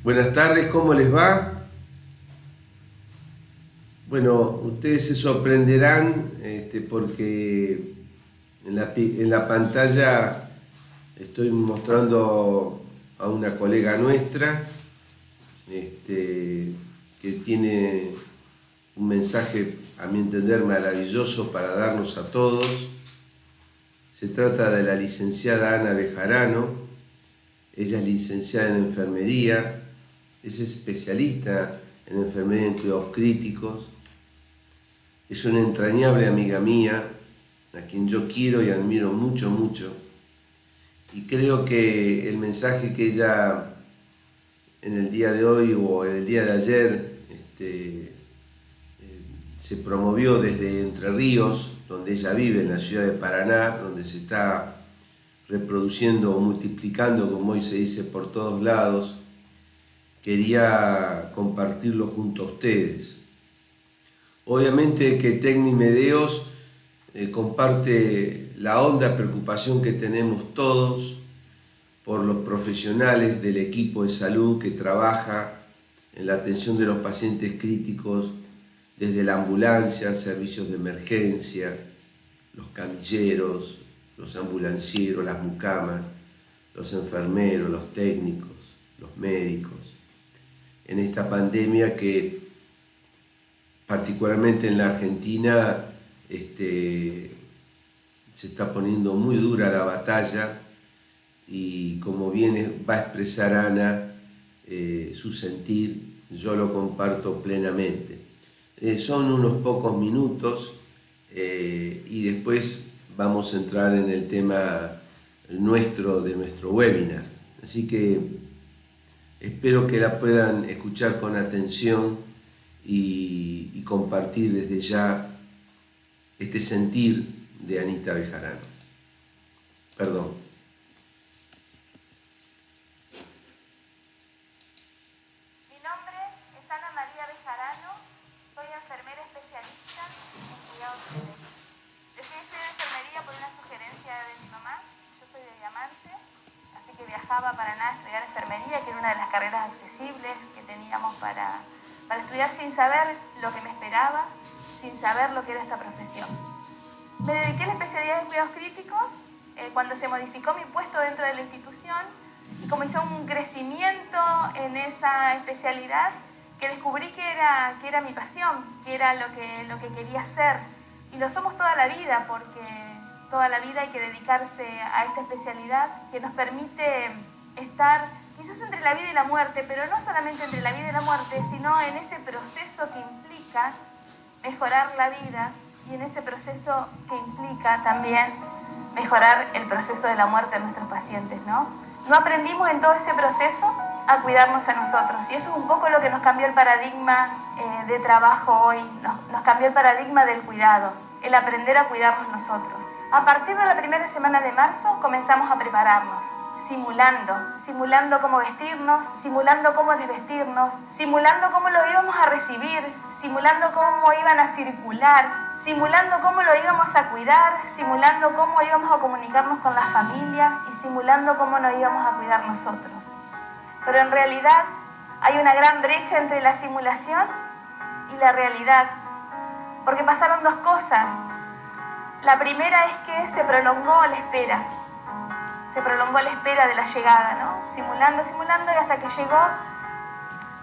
Buenas tardes, ¿cómo les va? Bueno, ustedes se sorprenderán porque en la pantalla estoy mostrando a una colega nuestra que tiene un mensaje, a mi entender, maravilloso para darnos a todos. Se trata de la licenciada Ana Bejarano. Ella es licenciada en enfermería, es especialista en enfermería en cuidados críticos, es una entrañable amiga mía, a quien yo quiero y admiro mucho, mucho, y creo que el mensaje que ella en el día de hoy o en el día de ayer se promovió desde Entre Ríos, donde ella vive, en la ciudad de Paraná, donde se está reproduciendo o multiplicando, como hoy se dice, por todos lados. Quería compartirlo junto a ustedes. Obviamente que Tecnimedeos comparte la honda preocupación que tenemos todos por los profesionales del equipo de salud que trabaja en la atención de los pacientes críticos, desde la ambulancia, servicios de emergencia, los camilleros, los ambulancieros, las mucamas, los enfermeros, los técnicos, los médicos, en esta pandemia que particularmente en la Argentina se está poniendo muy dura la batalla y como bien va a expresar Ana su sentir, yo lo comparto plenamente. Son unos pocos minutos y después vamos a entrar en el tema de nuestro webinar. Así que espero que la puedan escuchar con atención y compartir desde ya este sentir de Anita Bejarano. Perdón. Mi nombre es Ana María Bejarano, soy enfermera especialista en cuidados médicos. Decidí estudiar enfermería por una sugerencia de mi mamá. Yo soy de Diamante, así que viajaba a Paraná a estudiar enfermería, que era una de las carreras accesibles que teníamos para estudiar sin saber lo que me esperaba, sin saber lo que era esta profesión. Me dediqué a la especialidad de cuidados críticos cuando se modificó mi puesto dentro de la institución y comenzó un crecimiento en esa especialidad que descubrí que era mi pasión, que era lo que quería hacer. Y lo somos toda la vida, porque toda la vida hay que dedicarse a esta especialidad que nos permite estar quizás entre la vida y la muerte, pero no solamente entre la vida y la muerte, sino en ese proceso que implica mejorar la vida y en ese proceso que implica también mejorar el proceso de la muerte de nuestros pacientes, ¿no? No aprendimos en todo ese proceso a cuidarnos a nosotros y eso es un poco lo que nos cambió el paradigma de trabajo hoy, nos cambió el paradigma del cuidado, el aprender a cuidarnos nosotros. A partir de la primera semana de marzo comenzamos a prepararnos, simulando cómo vestirnos, simulando cómo desvestirnos, simulando cómo lo íbamos a recibir, simulando cómo iban a circular, simulando cómo lo íbamos a cuidar, simulando cómo íbamos a comunicarnos con la familia y simulando cómo nos íbamos a cuidar nosotros. Pero en realidad hay una gran brecha entre la simulación y la realidad, porque pasaron dos cosas. La primera es que se prolongó la espera. Se prolongó la espera de la llegada, ¿no? Simulando y hasta que llegó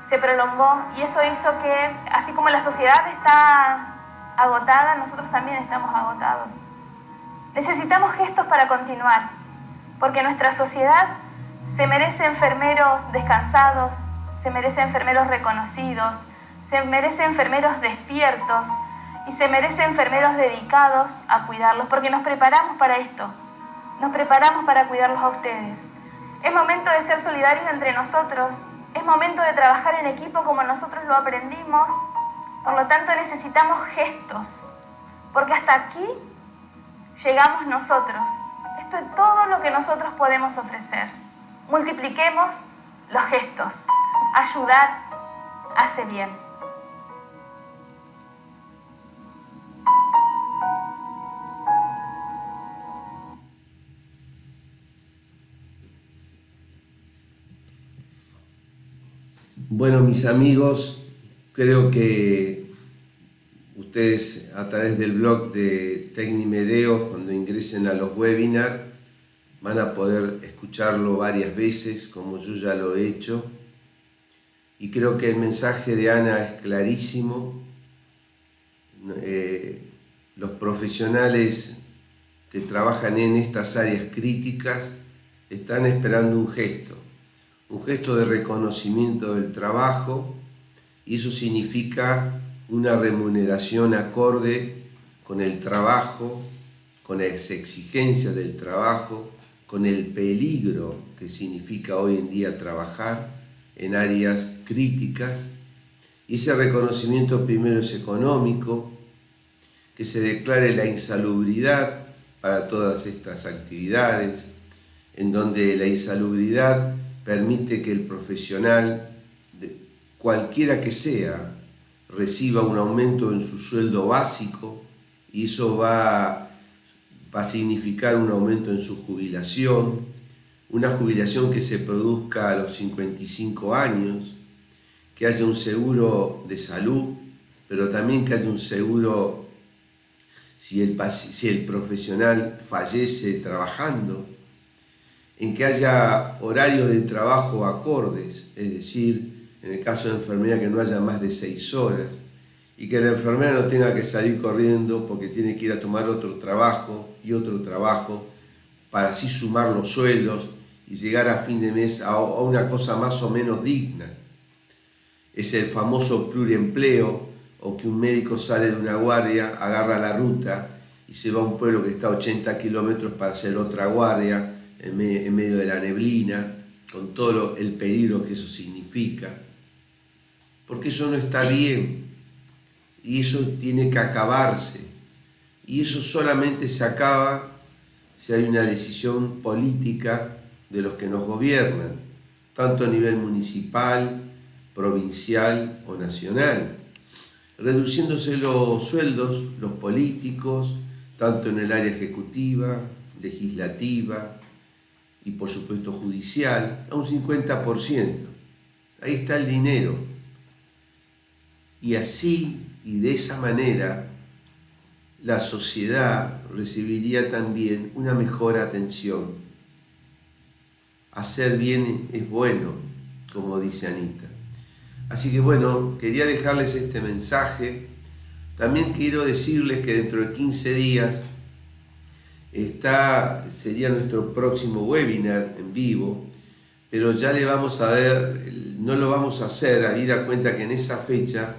se prolongó y eso hizo que, así como la sociedad está agotada, nosotros también estamos agotados. Necesitamos gestos para continuar, porque nuestra sociedad se merece enfermeros descansados, se merece enfermeros reconocidos, se merece enfermeros despiertos y se merece enfermeros dedicados a cuidarlos, porque nos preparamos para esto. Nos preparamos para cuidarlos a ustedes. Es momento de ser solidarios entre nosotros. Es momento de trabajar en equipo como nosotros lo aprendimos. Por lo tanto, necesitamos gestos. Porque hasta aquí llegamos nosotros. Esto es todo lo que nosotros podemos ofrecer. Multipliquemos los gestos. Ayudar hace bien. Bueno, mis amigos, creo que ustedes a través del blog de Tecnimedeos, cuando ingresen a los webinars, van a poder escucharlo varias veces, como yo ya lo he hecho. Y creo que el mensaje de Ana es clarísimo. Los profesionales que trabajan en estas áreas críticas están esperando un gesto de reconocimiento del trabajo, y eso significa una remuneración acorde con el trabajo, con las exigencias del trabajo, con el peligro que significa hoy en día trabajar en áreas críticas. Y ese reconocimiento primero es económico, que se declare la insalubridad para todas estas actividades, en donde la insalubridad permite que el profesional, cualquiera que sea, reciba un aumento en su sueldo básico, y eso va a significar un aumento en su jubilación, una jubilación que se produzca a los 55 años, que haya un seguro de salud, pero también que haya un seguro si el profesional fallece trabajando, en que haya horarios de trabajo acordes, es decir, en el caso de enfermería que no haya más de 6 horas, y que la enfermera no tenga que salir corriendo porque tiene que ir a tomar otro trabajo y otro trabajo para así sumar los sueldos y llegar a fin de mes a una cosa más o menos digna. Es el famoso pluriempleo, o que un médico sale de una guardia, agarra la ruta y se va a un pueblo que está a 80 kilómetros para hacer otra guardia en medio de la neblina, con todo el peligro que eso significa. Porque eso no está bien, y eso tiene que acabarse, y eso solamente se acaba si hay una decisión política de los que nos gobiernan, tanto a nivel municipal, provincial o nacional, reduciéndose los sueldos, los políticos, tanto en el área ejecutiva, legislativa y por supuesto judicial, a un 50%. Ahí está el dinero. Y así y de esa manera la sociedad recibiría también una mejor atención. Hacer bien es bueno, como dice Anita. Así que bueno, quería dejarles este mensaje. También quiero decirles que dentro de 15 días sería nuestro próximo webinar en vivo, pero ya le vamos a ver, no lo vamos a hacer, habida cuenta que en esa fecha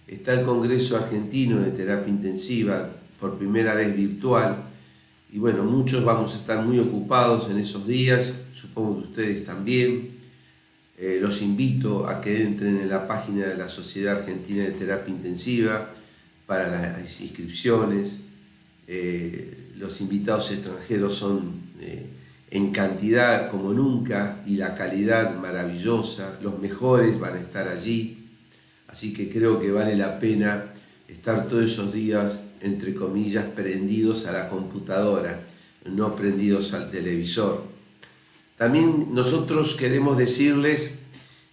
está el Congreso Argentino de Terapia Intensiva, por primera vez virtual, y bueno, muchos vamos a estar muy ocupados en esos días, supongo que ustedes también. Los invito a que entren en la página de la Sociedad Argentina de Terapia Intensiva para las inscripciones. Los invitados extranjeros son en cantidad como nunca y la calidad maravillosa. Los mejores van a estar allí. Así que creo que vale la pena estar todos esos días, entre comillas, prendidos a la computadora, no prendidos al televisor. También nosotros queremos decirles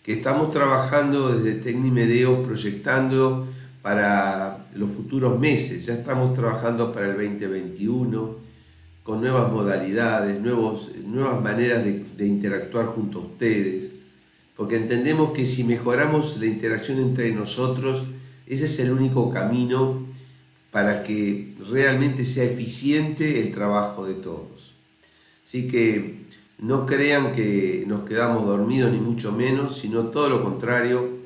que estamos trabajando desde Tecnimedeos, proyectando para los futuros meses. Ya estamos trabajando para el 2021 con nuevas modalidades, nuevas maneras de interactuar junto a ustedes, porque entendemos que si mejoramos la interacción entre nosotros, ese es el único camino para que realmente sea eficiente el trabajo de todos. Así que no crean que nos quedamos dormidos, ni mucho menos, sino todo lo contrario.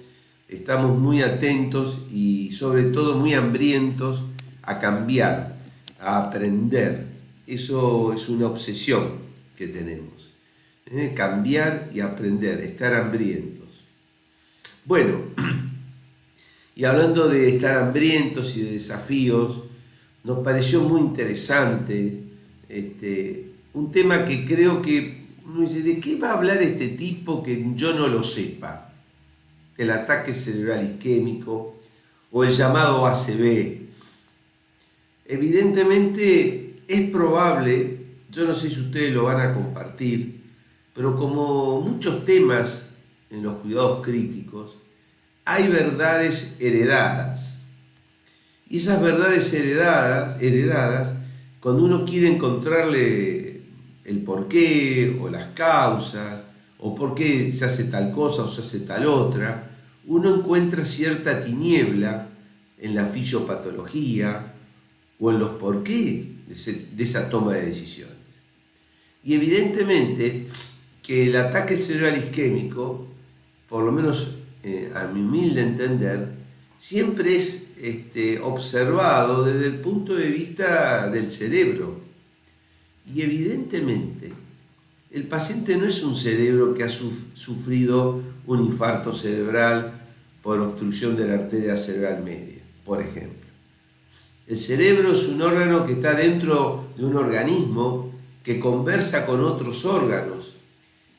Estamos muy atentos y sobre todo muy hambrientos a cambiar, a aprender. Eso es una obsesión que tenemos. Cambiar y aprender, estar hambrientos. Bueno, y hablando de estar hambrientos y de desafíos, nos pareció muy interesante un tema que creo que uno dice, ¿de qué va a hablar este tipo que yo no lo sepa? El ataque cerebral isquémico o el llamado ACV. Evidentemente es probable, yo no sé si ustedes lo van a compartir, pero como muchos temas en los cuidados críticos, hay verdades heredadas. Y esas verdades heredadas, cuando uno quiere encontrarle el porqué o las causas, o por qué se hace tal cosa o se hace tal otra, uno encuentra cierta tiniebla en la fisiopatología o en los porqué de esa toma de decisiones. Y evidentemente que el ataque cerebral isquémico, por lo menos a mi humilde entender, siempre es observado desde el punto de vista del cerebro. Y evidentemente el paciente no es un cerebro que ha sufrido un infarto cerebral por obstrucción de la arteria cerebral media, por ejemplo. El cerebro es un órgano que está dentro de un organismo que conversa con otros órganos.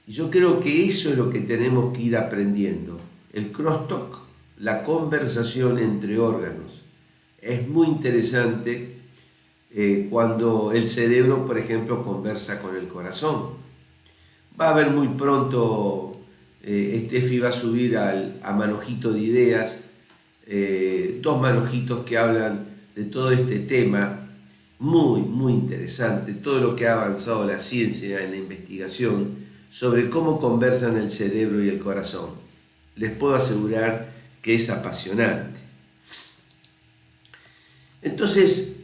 Y yo creo que eso es lo que tenemos que ir aprendiendo. El crosstalk, la conversación entre órganos. Es muy interesante cuando el cerebro, por ejemplo, conversa con el corazón. Va a haber muy pronto, Steffi va a subir a Manojito de Ideas, 2 manojitos que hablan de todo este tema, muy interesante, todo lo que ha avanzado la ciencia en la investigación sobre cómo conversan el cerebro y el corazón. Les puedo asegurar que es apasionante. Entonces,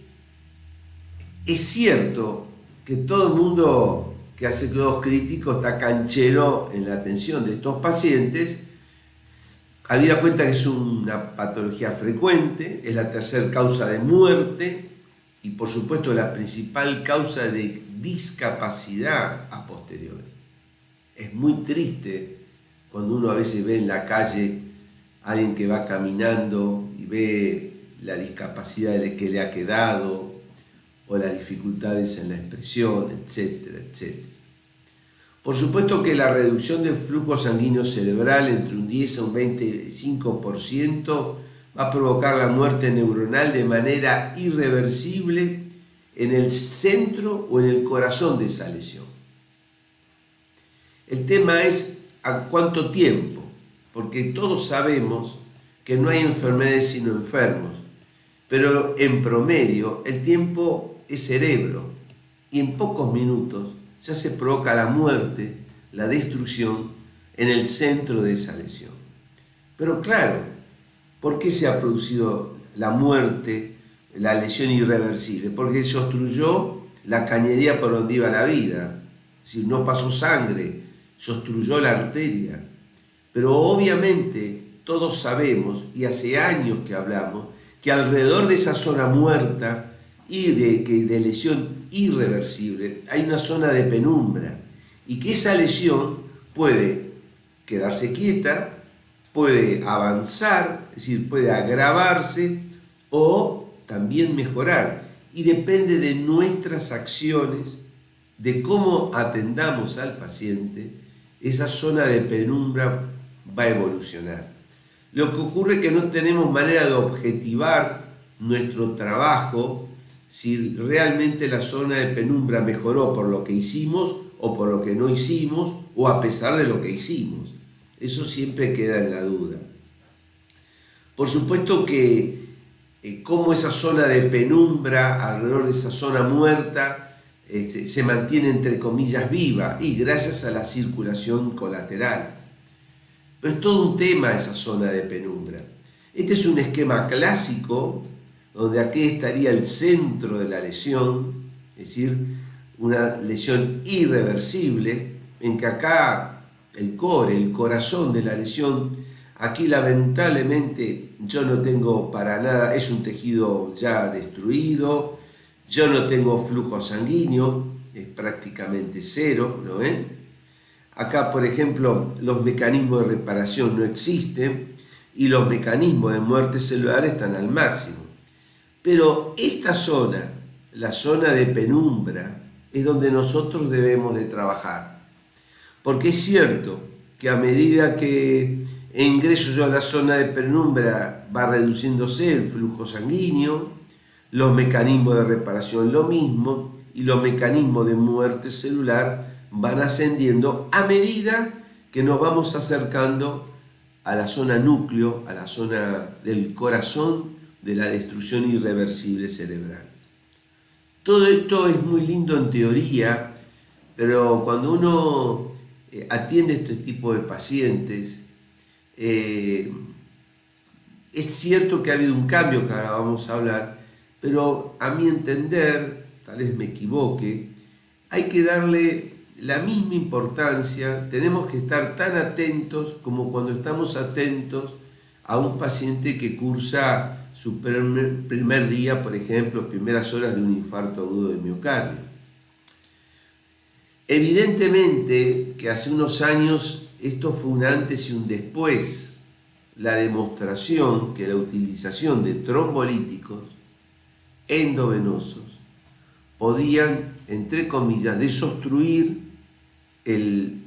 es cierto que todo el mundo que hace cuidados críticos está canchero en la atención de estos pacientes, habida cuenta que es una patología frecuente, es la tercera causa de muerte y por supuesto la principal causa de discapacidad a posteriori. Es muy triste cuando uno a veces ve en la calle a alguien que va caminando y ve la discapacidad que le ha quedado o las dificultades en la expresión, etcétera, etcétera. Por supuesto que la reducción del flujo sanguíneo cerebral entre un 10 a un 25% va a provocar la muerte neuronal de manera irreversible en el centro o en el corazón de esa lesión. El tema es a cuánto tiempo, porque todos sabemos que no hay enfermedades sino enfermos, pero en promedio el tiempo es cerebro y en pocos minutos ya se provoca la muerte, la destrucción en el centro de esa lesión. Pero claro, ¿por qué se ha producido la muerte, la lesión irreversible? Porque se obstruyó la cañería por donde iba la vida, es decir, no pasó sangre, se obstruyó la arteria. Pero obviamente todos sabemos, y hace años que hablamos, que alrededor de esa zona muerta y de lesión irreversible hay una zona de penumbra y que esa lesión puede quedarse quieta, puede avanzar, es decir, puede agravarse o también mejorar y depende de nuestras acciones, de cómo atendamos al paciente, esa zona de penumbra va a evolucionar. Lo que ocurre es que no tenemos manera de objetivar nuestro trabajo si realmente la zona de penumbra mejoró por lo que hicimos o por lo que no hicimos o a pesar de lo que hicimos. Eso siempre queda en la duda. Por supuesto que como esa zona de penumbra alrededor de esa zona muerta se mantiene entre comillas viva y gracias a la circulación colateral. Pero es todo un tema esa zona de penumbra. Este es un esquema clásico donde aquí estaría el centro de la lesión, es decir, una lesión irreversible, en que acá el corazón de la lesión, aquí lamentablemente yo no tengo para nada, es un tejido ya destruido, yo no tengo flujo sanguíneo, es prácticamente cero, ¿no ven? Acá, por ejemplo, los mecanismos de reparación no existen y los mecanismos de muerte celular están al máximo. Pero esta zona, la zona de penumbra, es donde nosotros debemos de trabajar. Porque es cierto que a medida que ingreso yo a la zona de penumbra va reduciéndose el flujo sanguíneo, los mecanismos de reparación lo mismo y los mecanismos de muerte celular van ascendiendo a medida que nos vamos acercando a la zona núcleo, a la zona del corazón de la destrucción irreversible cerebral. Todo esto es muy lindo en teoría, pero cuando uno atiende este tipo de pacientes, es cierto que ha habido un cambio que ahora vamos a hablar, pero a mi entender, tal vez me equivoque, hay que darle la misma importancia, tenemos que estar tan atentos como cuando estamos atentos a un paciente que cursa su primer día, por ejemplo, primeras horas de un infarto agudo de miocardio. Evidentemente que hace unos años esto fue un antes y un después, la demostración que la utilización de trombolíticos endovenosos podían, entre comillas, desobstruir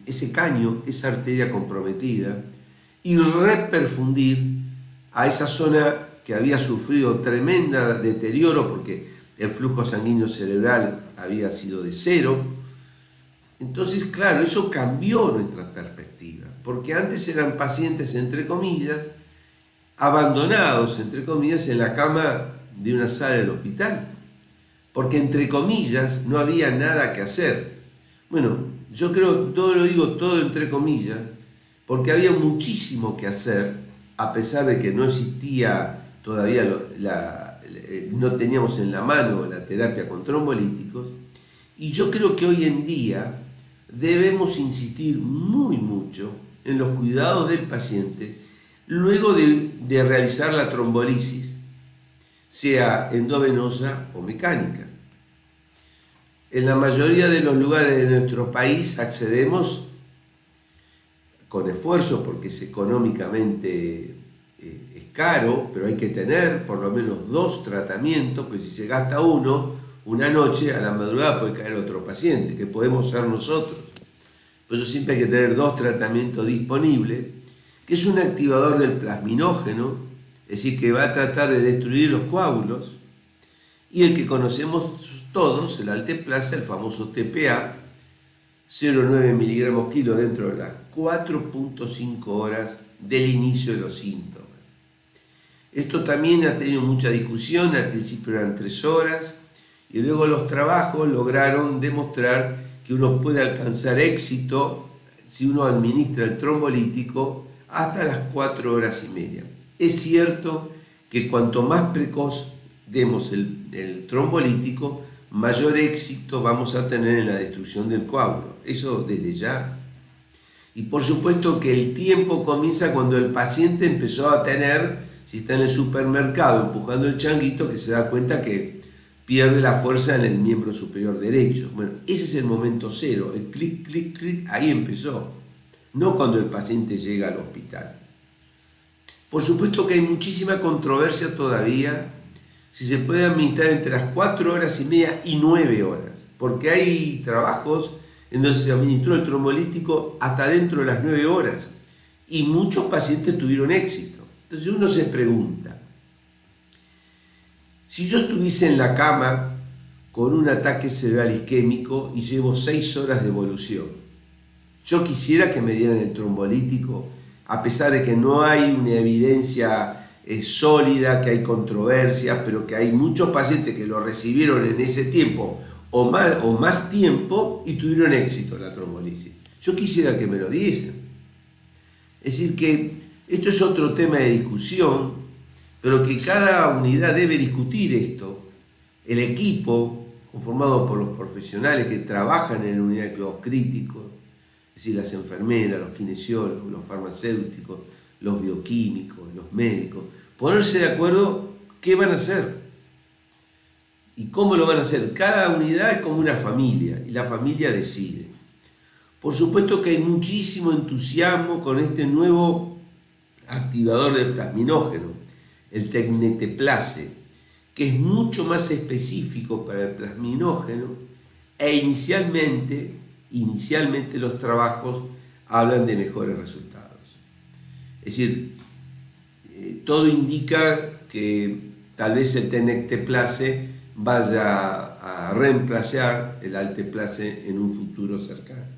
ese caño, esa arteria comprometida, y reperfundir a esa zona que había sufrido tremenda deterioro porque el flujo sanguíneo cerebral había sido de 0. Entonces, claro, eso cambió nuestra perspectiva, porque antes eran pacientes, entre comillas, abandonados, entre comillas, en la cama de una sala del hospital, porque, entre comillas, no había nada que hacer. Bueno, yo creo, todo entre comillas, porque había muchísimo que hacer, a pesar de que no existía todavía, no teníamos en la mano la terapia con trombolíticos, y yo creo que hoy en día debemos insistir muy mucho en los cuidados del paciente luego de realizar la trombolisis, sea endovenosa o mecánica. En la mayoría de los lugares de nuestro país accedemos con esfuerzo porque es económicamente es caro, pero hay que tener por lo menos 2 tratamientos, pues si se gasta uno, una noche, a la madrugada puede caer otro paciente, que podemos ser nosotros. Por eso siempre hay que tener 2 tratamientos disponibles, que es un activador del plasminógeno, es decir, que va a tratar de destruir los coágulos, y el que conocemos todos, el alteplase, el famoso TPA, 0,9 miligramos kilo dentro de las 4.5 horas del inicio de los síntomas. Esto también ha tenido mucha discusión, al principio eran 3 horas, y luego los trabajos lograron demostrar que uno puede alcanzar éxito si uno administra el trombolítico hasta las 4 horas y media. Es cierto que cuanto más precoz demos el trombolítico, mayor éxito vamos a tener en la destrucción del coágulo. Eso desde ya. Y por supuesto que el tiempo comienza cuando el paciente empezó a tener, si está en el supermercado empujando el changuito, que se da cuenta que pierde la fuerza en el miembro superior derecho. Bueno, ese es el momento 0, el clic, clic, clic, ahí empezó. No cuando el paciente llega al hospital. Por supuesto que hay muchísima controversia todavía si se puede administrar entre las 4 horas y media y 9 horas, porque hay trabajos en donde se administró el trombolítico hasta dentro de las 9 horas y muchos pacientes tuvieron éxito. Entonces uno se pregunta, si yo estuviese en la cama con un ataque cerebral isquémico y llevo 6 horas de evolución, yo quisiera que me dieran el trombolítico, a pesar de que no hay una evidencia sólida, que hay controversias, pero que hay muchos pacientes que lo recibieron en ese tiempo o más tiempo y tuvieron éxito en la trombolisis. Yo quisiera que me lo diesen. Es decir, que esto es otro tema de discusión, pero que cada unidad debe discutir esto. El equipo, conformado por los profesionales que trabajan en la unidad de cuidados críticos, es decir, las enfermeras, los kinesiólogos, los farmacéuticos, los bioquímicos, los médicos, ponerse de acuerdo qué van a hacer y cómo lo van a hacer. Cada unidad es como una familia y la familia decide. Por supuesto que hay muchísimo entusiasmo con este nuevo activador del plasminógeno, el tecneteplase, que es mucho más específico para el plasminógeno e inicialmente los trabajos hablan de mejores resultados. Es decir, todo indica que tal vez el tecneteplase vaya a reemplazar el alteplase en un futuro cercano.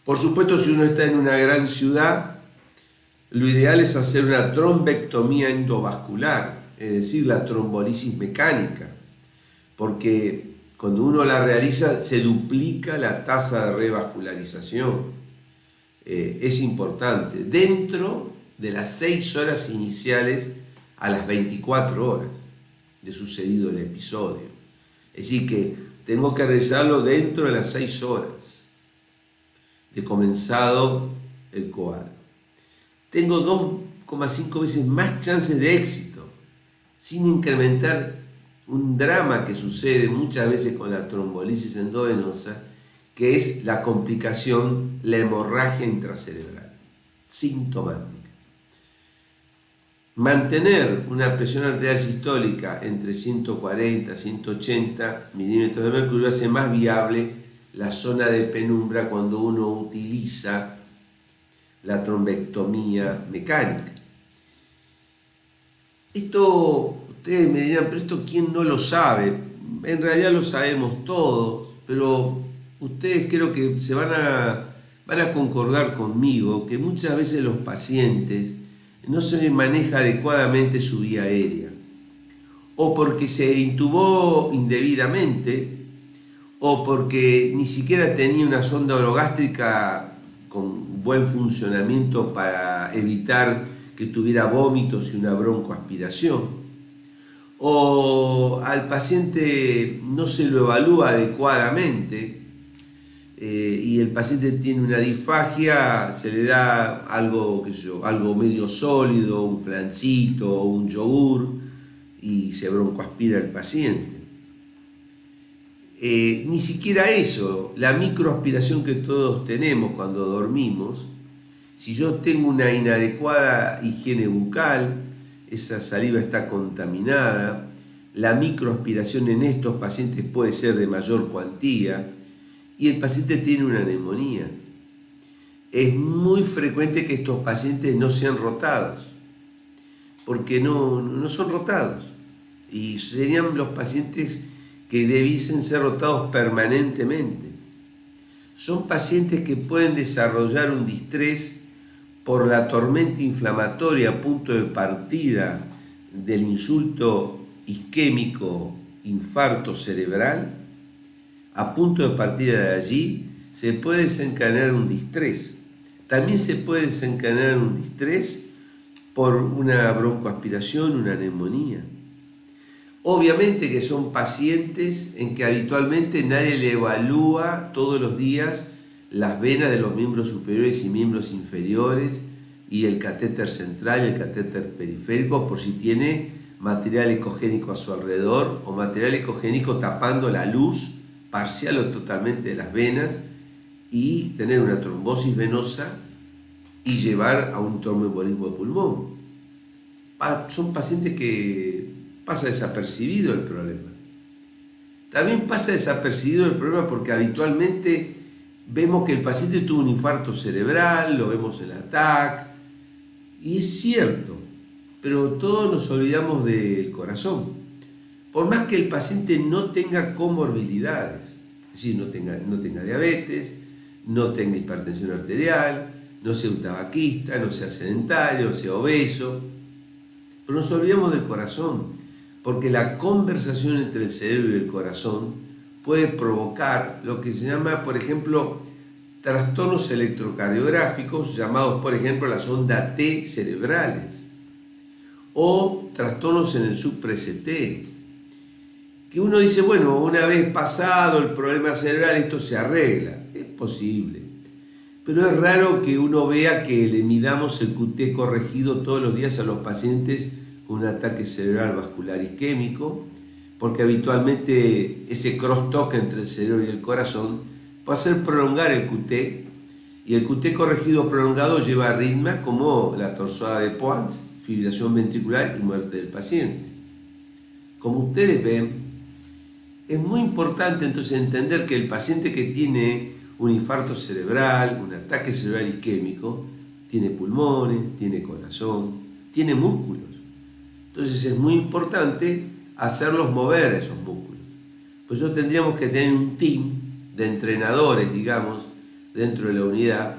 Por supuesto, si uno está en una gran ciudad, lo ideal es hacer una trombectomía endovascular, es decir, la trombolisis mecánica, porque cuando uno la realiza se duplica la tasa de revascularización. Es importante, dentro de las 6 horas iniciales a las 24 horas de sucedido el episodio. Es decir, que tengo que realizarlo dentro de las 6 horas de comenzado el coágulo. Tengo 2,5 veces más chances de éxito, sin incrementar un drama que sucede muchas veces con la trombolisis endovenosa, que es la complicación, la hemorragia intracerebral, sintomática. Mantener una presión arterial sistólica entre 140 y 180 milímetros de mercurio hace más viable la zona de penumbra cuando uno utiliza la trombectomía mecánica. Esto, ustedes me dirán, pero esto ¿quién no lo sabe? En realidad lo sabemos todos, pero ustedes creo que van a concordar conmigo que muchas veces los pacientes no se maneja adecuadamente su vía aérea, o porque se intubó indebidamente, o porque ni siquiera tenía una sonda orogástrica con buen funcionamiento para evitar que tuviera vómitos y una broncoaspiración, o al paciente no se lo evalúa adecuadamente y el paciente tiene una disfagia, se le da algo, qué sé yo, algo medio sólido, un flancito o un yogur y se broncoaspira el paciente. Ni siquiera eso, la microaspiración que todos tenemos cuando dormimos, si yo tengo una inadecuada higiene bucal, esa saliva está contaminada, la microaspiración en estos pacientes puede ser de mayor cuantía y el paciente tiene una neumonía. Es muy frecuente que estos pacientes no sean rotados, porque no son rotados, y serían los pacientes que debiesen ser rotados permanentemente. Son pacientes que pueden desarrollar un distrés por la tormenta inflamatoria a punto de partida del insulto isquémico, infarto cerebral. A punto de partida de allí se puede desencadenar un distrés. También se puede desencadenar un distrés por una broncoaspiración, una neumonía. Obviamente que son pacientes en que habitualmente nadie le evalúa todos los días las venas de los miembros superiores y miembros inferiores y el catéter central y el catéter periférico por si tiene material ecogénico a su alrededor o material ecogénico tapando la luz parcial o totalmente de las venas y tener una trombosis venosa y llevar a un tromboembolismo de pulmón. Son pacientes que pasa desapercibido el problema. También pasa desapercibido el problema porque habitualmente vemos que el paciente tuvo un infarto cerebral, lo vemos en la TAC, y es cierto, pero todos nos olvidamos del corazón. Por más que el paciente no tenga comorbilidades, es decir, no tenga diabetes, no tenga hipertensión arterial, no sea un tabaquista, no sea sedentario, no sea obeso, pero nos olvidamos del corazón, porque la conversación entre el cerebro y el corazón puede provocar lo que se llama, por ejemplo, trastornos electrocardiográficos, llamados, por ejemplo, las ondas T cerebrales, o trastornos en el supra-ST, que uno dice, bueno, una vez pasado el problema cerebral esto se arregla. Es posible, pero es raro que uno vea que le midamos el QT corregido todos los días a los pacientes con un ataque cerebral vascular isquémico, porque habitualmente ese crosstalk entre el cerebro y el corazón puede hacer prolongar el QT, y el QT corregido prolongado lleva arritmias como la torsada de Poix, fibrilación ventricular y muerte del paciente. Como ustedes ven, es muy importante entonces entender que el paciente que tiene un infarto cerebral, un ataque cerebral isquémico, tiene pulmones, tiene corazón, tiene músculos. Entonces es muy importante hacerlos mover esos músculos. Pues tendríamos que tener un team de entrenadores, digamos, dentro de la unidad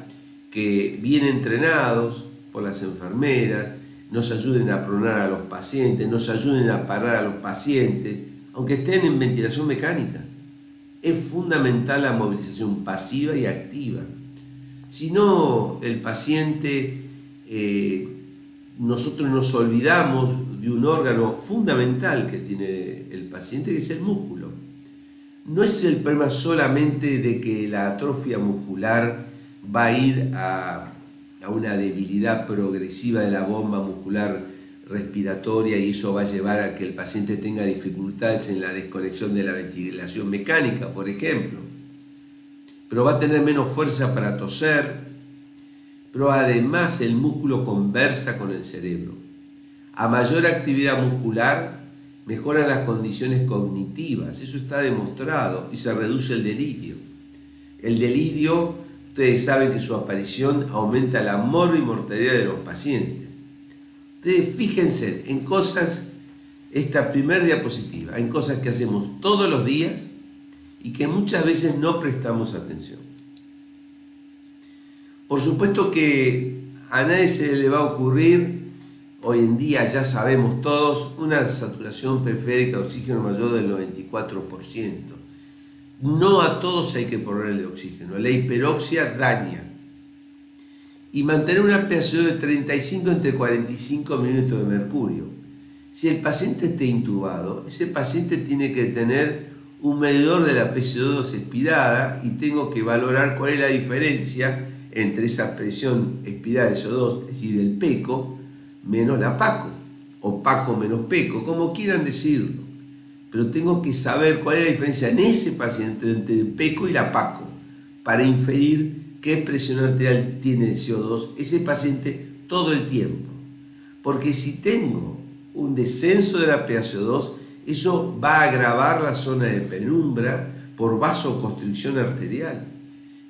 que bien entrenados por las enfermeras, nos ayuden a pronar a los pacientes, nos ayuden a parar a los pacientes, aunque estén en ventilación mecánica. Es fundamental la movilización pasiva y activa. Si no, el paciente, nosotros nos olvidamos de un órgano fundamental que tiene el paciente, que es el músculo. No es el problema solamente de que la atrofia muscular va a ir a una debilidad progresiva de la bomba muscular respiratoria y eso va a llevar a que el paciente tenga dificultades en la desconexión de la ventilación mecánica, por ejemplo. Pero va a tener menos fuerza para toser, pero además el músculo conversa con el cerebro. A mayor actividad muscular, mejoran las condiciones cognitivas, eso está demostrado, y se reduce el delirio. El delirio, ustedes saben que su aparición aumenta la mortalidad de los pacientes. Ustedes fíjense en cosas, esta primer diapositiva, en cosas que hacemos todos los días y que muchas veces no prestamos atención. Por supuesto que a nadie se le va a ocurrir, hoy en día ya sabemos todos, una saturación periférica de oxígeno mayor del 94%. No a todos hay que ponerle oxígeno, la hiperoxia daña. Y mantener una PaCO de 35 entre 45 minutos de mercurio. Si el paciente está intubado, ese paciente tiene que tener un medidor de la PaCO2 expirada y tengo que valorar cuál es la diferencia entre esa presión expirada de CO2, es decir, el PECO, menos la PACO, o PACO menos PECO, como quieran decirlo. Pero tengo que saber cuál es la diferencia en ese paciente entre el PECO y la PACO, para inferir qué presión arterial tiene de CO2 ese paciente todo el tiempo. Porque si tengo un descenso de la PaCO2, eso va a agravar la zona de penumbra por vasoconstricción arterial.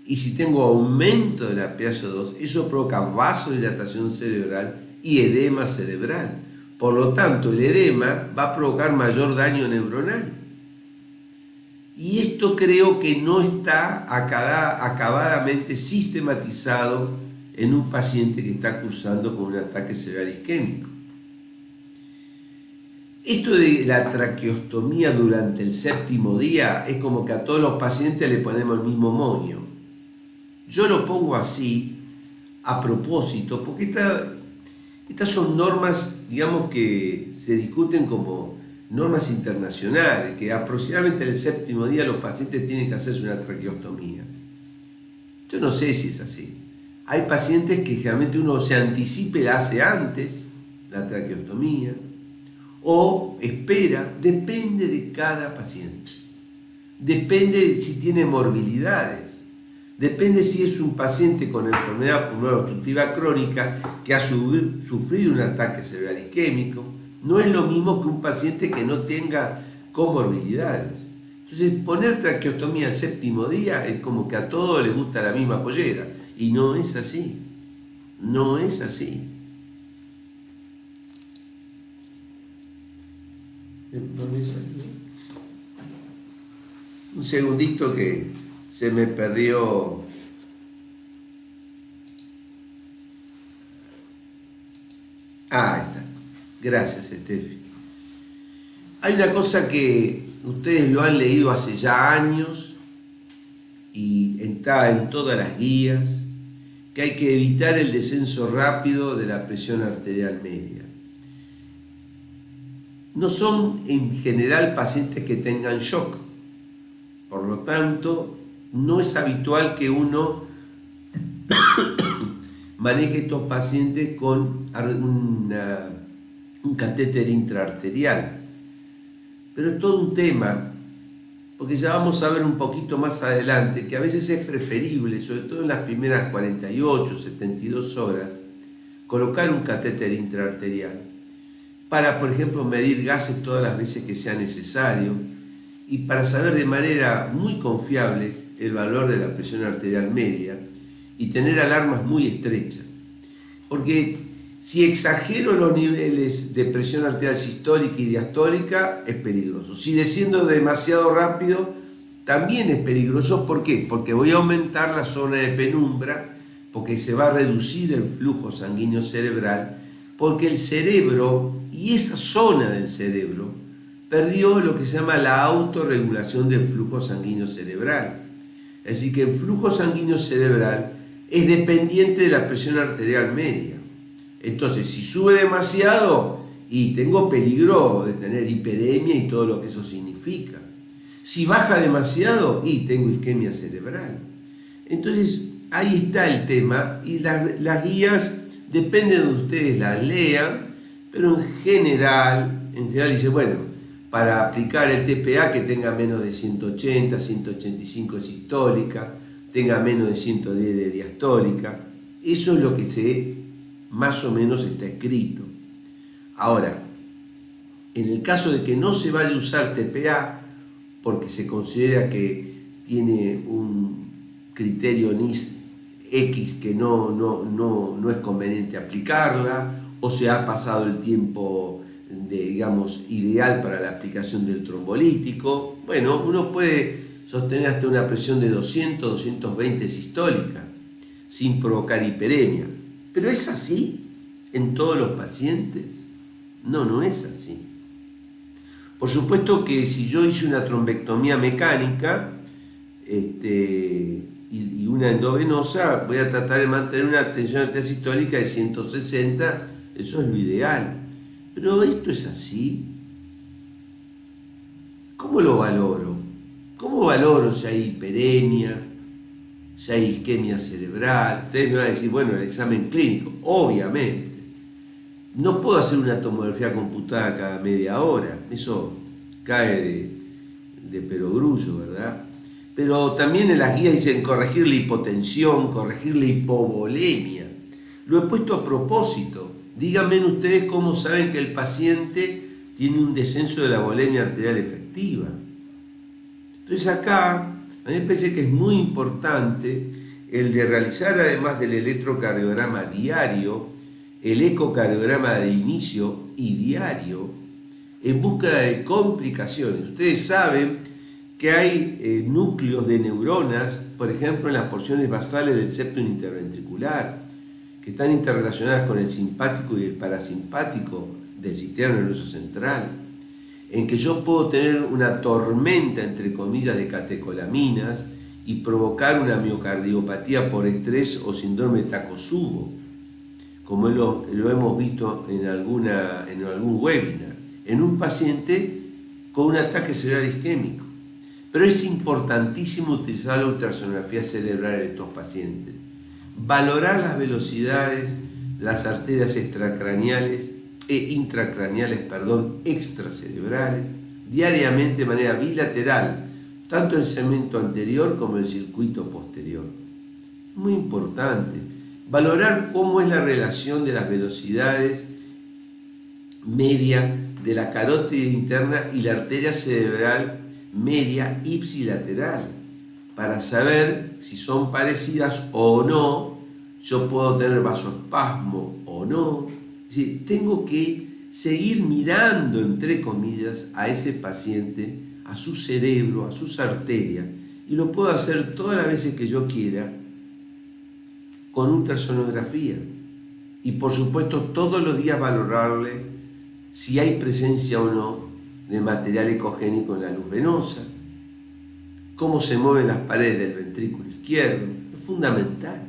Y si tengo aumento de la PaCO2, eso provoca vasodilatación cerebral y edema cerebral. Por lo tanto, el edema va a provocar mayor daño neuronal. Y esto creo que no está acabadamente sistematizado en un paciente que está cursando con un ataque cerebral isquémico. Esto de la traqueostomía durante el 7º día es como que a todos los pacientes le ponemos el mismo moño. Yo lo pongo así a propósito porque estas son normas, digamos, que se discuten como normas internacionales, que aproximadamente en el 7º día los pacientes tienen que hacerse una traqueostomía. Yo no sé si es así. Hay pacientes que generalmente uno se anticipe, la hace antes, la traqueostomía, o espera, depende de cada paciente. Depende de si tiene morbilidades. Depende si es un paciente con enfermedad pulmonar obstructiva crónica que ha sufrido un ataque cerebral isquémico. No es lo mismo que un paciente que no tenga comorbilidades. Entonces, poner traqueostomía al 7º día es como que a todos les gusta la misma pollera. Y no es así. No es así. ¿Dónde salió? Un segundito que se me perdió. Ah, ahí está. Gracias, Estefi. Hay una cosa que ustedes lo han leído hace ya años y está en todas las guías, que hay que evitar el descenso rápido de la presión arterial media. No son en general pacientes que tengan shock, por lo tanto, no es habitual que uno maneje estos pacientes con un catéter intraarterial. Pero es todo un tema, porque ya vamos a ver un poquito más adelante, que a veces es preferible, sobre todo en las primeras 48, 72 horas, colocar un catéter intraarterial para, por ejemplo, medir gases todas las veces que sea necesario y para saber de manera muy confiable el valor de la presión arterial media y tener alarmas muy estrechas. Porque si exagero los niveles de presión arterial sistólica y diastólica, es peligroso. Si desciendo demasiado rápido, también es peligroso. ¿Por qué? Porque voy a aumentar la zona de penumbra, porque se va a reducir el flujo sanguíneo cerebral, porque el cerebro y esa zona del cerebro perdió lo que se llama la autorregulación del flujo sanguíneo cerebral. Es decir, que el flujo sanguíneo cerebral es dependiente de la presión arterial media. Entonces, si sube demasiado, y tengo peligro de tener hiperemia y todo lo que eso significa. Si baja demasiado, y tengo isquemia cerebral. Entonces, ahí está el tema, y las guías depende de ustedes las lean, pero en general dice, bueno, para aplicar el TPA que tenga menos de 180, 185 de sistólica, tenga menos de 110 de diastólica. Eso es lo que más o menos está escrito. Ahora, en el caso de que no se vaya a usar TPA, porque se considera que tiene un criterio NIS X que no es conveniente aplicarla, o se ha pasado el tiempo ideal para la aplicación del trombolítico. Bueno, uno puede sostener hasta una presión de 200, 220 sistólica, sin provocar hiperemia. ¿Pero es así en todos los pacientes? No es así. Por supuesto que si yo hice una trombectomía mecánica y una endovenosa, voy a tratar de mantener una tensión arterial sistólica de 160, eso es lo ideal. Pero esto es así. ¿Cómo lo valoro? ¿Cómo valoro si hay hiperemia, si hay isquemia cerebral? Ustedes me van a decir, bueno, el examen clínico, obviamente. No puedo hacer una tomografía computada cada media hora, eso cae de perogrullo, ¿verdad? Pero también en las guías dicen corregir la hipotensión, corregir la hipovolemia. Lo he puesto a propósito. Díganme ustedes cómo saben que el paciente tiene un descenso de la volemia arterial efectiva. Entonces acá, a mí me parece que es muy importante el de realizar, además del electrocardiograma diario, el ecocardiograma de inicio y diario, en búsqueda de complicaciones. Ustedes saben que hay núcleos de neuronas, por ejemplo, en las porciones basales del septum interventricular, que están interrelacionadas con el simpático y el parasimpático del sistema nervioso central, en que yo puedo tener una tormenta, entre comillas, de catecolaminas y provocar una miocardiopatía por estrés o síndrome de Takotsubo, como lo hemos visto en algún webinar, en un paciente con un ataque cerebral isquémico. Pero es importantísimo utilizar la ultrasonografía cerebral en estos pacientes. Valorar las velocidades, las arterias intracraneales, extracerebrales, diariamente de manera bilateral, tanto el segmento anterior como el circuito posterior. Muy importante. Valorar cómo es la relación de las velocidades media de la carótida interna y la arteria cerebral media ipsilateral, para saber si son parecidas o no. Yo puedo tener vasoespasmo o no. Es decir, tengo que seguir mirando, entre comillas, a ese paciente, a su cerebro, a sus arterias, y lo puedo hacer todas las veces que yo quiera con ultrasonografía. Y por supuesto todos los días valorarle si hay presencia o no de material ecogénico en la luz venosa, cómo se mueven las paredes del ventrículo izquierdo, es fundamental.